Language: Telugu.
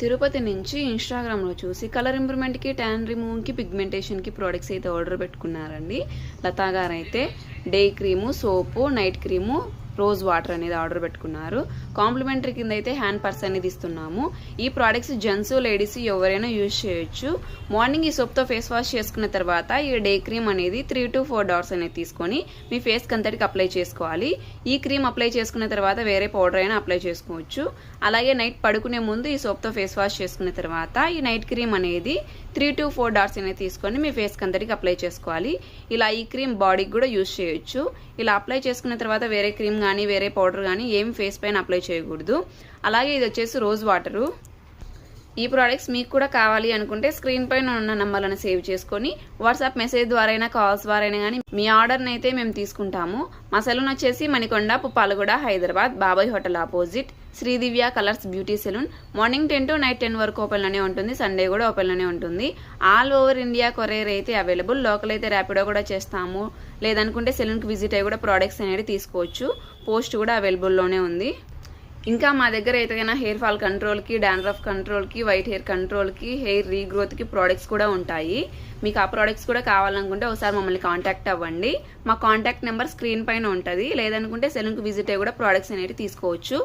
తిరుపతి నుంచి ఇన్‌స్టాగ్రామ్‌లో చూసి కలర్ ఇంప్రూవ్‌మెంట్‌కి, ట్యాన్ రిమూవ్‌కి, పిగ్మెంటేషన్‌కి ప్రొడక్ట్స్ అయితే ఆర్డర్ పెట్టుకున్నారండి. లతా గారైతే డే క్రీము, సోపు, నైట్ క్రీము, రోజ్ వాటర్ అనేది ఆర్డర్ పెట్టుకున్నారు. కాంప్లిమెంటరీ కింద అయితే హ్యాండ్ పర్స్ అనేది ఇస్తున్నాము. ఈ ప్రోడక్ట్స్ జెంట్స్ లేడీస్ ఎవరైనా యూజ్ చేయొచ్చు. మార్నింగ్ ఈ సోప్తో ఫేస్ వాష్ చేసుకున్న తర్వాత ఈ డే క్రీమ్ అనేది 3 to 4 డాట్స్ అనేది తీసుకొని మీ ఫేస్ కంతటికి అప్లై చేసుకోవాలి. ఈ క్రీమ్ అప్లై చేసుకున్న తర్వాత వేరే పౌడర్ అయినా అప్లై చేసుకోవచ్చు. అలాగే నైట్ పడుకునే ముందు ఈ సోప్తో ఫేస్ వాష్ చేసుకున్న తర్వాత ఈ నైట్ క్రీమ్ అనేది 3 to 4 డాట్స్ అనేది తీసుకొని మీ ఫేస్ కంతటికి అప్లై చేసుకోవాలి. ఇలా ఈ క్రీమ్ బాడీకి కూడా యూజ్ చేయొచ్చు. ఇలా అప్లై చేసుకున్న తర్వాత వేరే క్రీమ్ కానీ వేరే పౌడర్ కానీ ఏం ఫేస్ పైన అప్లై చేయకూడదు. అలాగే ఇది వచ్చేసి రోజ్ వాటరు. ఈ ప్రోడక్ట్స్ మీకు కూడా కావాలి అనుకుంటే స్క్రీన్ పైన ఉన్న నంబర్లను సేవ్ చేసుకొని వాట్సాప్ మెసేజ్ ద్వారా అయినా కాల్స్ ద్వారా అయినా కానీ మీ ఆర్డర్ని అయితే మేము తీసుకుంటాము. మా సెలూన్ వచ్చేసి Manikonda, Puppalaguda, Hyderabad, Babai hotel opposite, Sridivya colours beauty salon. Morning 10 to night 10 వరకు ఓపెన్లోనే ఉంటుంది. సండే కూడా ఓపెన్లోనే ఉంటుంది. ఆల్ ఓవర్ ఇండియా కొరియర్ అయితే అవైలబుల్. లోకల్ అయితే ర్యాపిడో కూడా చేస్తాము. లేదనుకుంటే సెలూన్కి విజిట్ అయ్యి కూడా ప్రోడక్ట్స్ అనేది తీసుకోవచ్చు. పోస్ట్ కూడా అవైలబుల్లోనే ఉంది. ఇంకా మా దగ్గర అయితే హెయిర్ ఫాల్ కంట్రోల్కి, డాండ్రఫ్ కంట్రోల్కి, వైట్ హెయిర్ కంట్రోల్కి, హెయిర్ రీగ్రోత్కి ప్రోడక్ట్స్ కూడా ఉంటాయి. మీకు ఆ ప్రోడక్ట్స్ కూడా కావాలనుకుంటే ఒకసారి మమ్మల్ని కాంటాక్ట్ అవ్వండి. మా కాంటాక్ట్ నెంబర్ స్క్రీన్ పైన ఉంటుంది. లేదనుకుంటే సెలూన్కి విజిట్ అయ్యి కూడా ప్రోడక్ట్స్ అనేవి తీసుకోవచ్చు.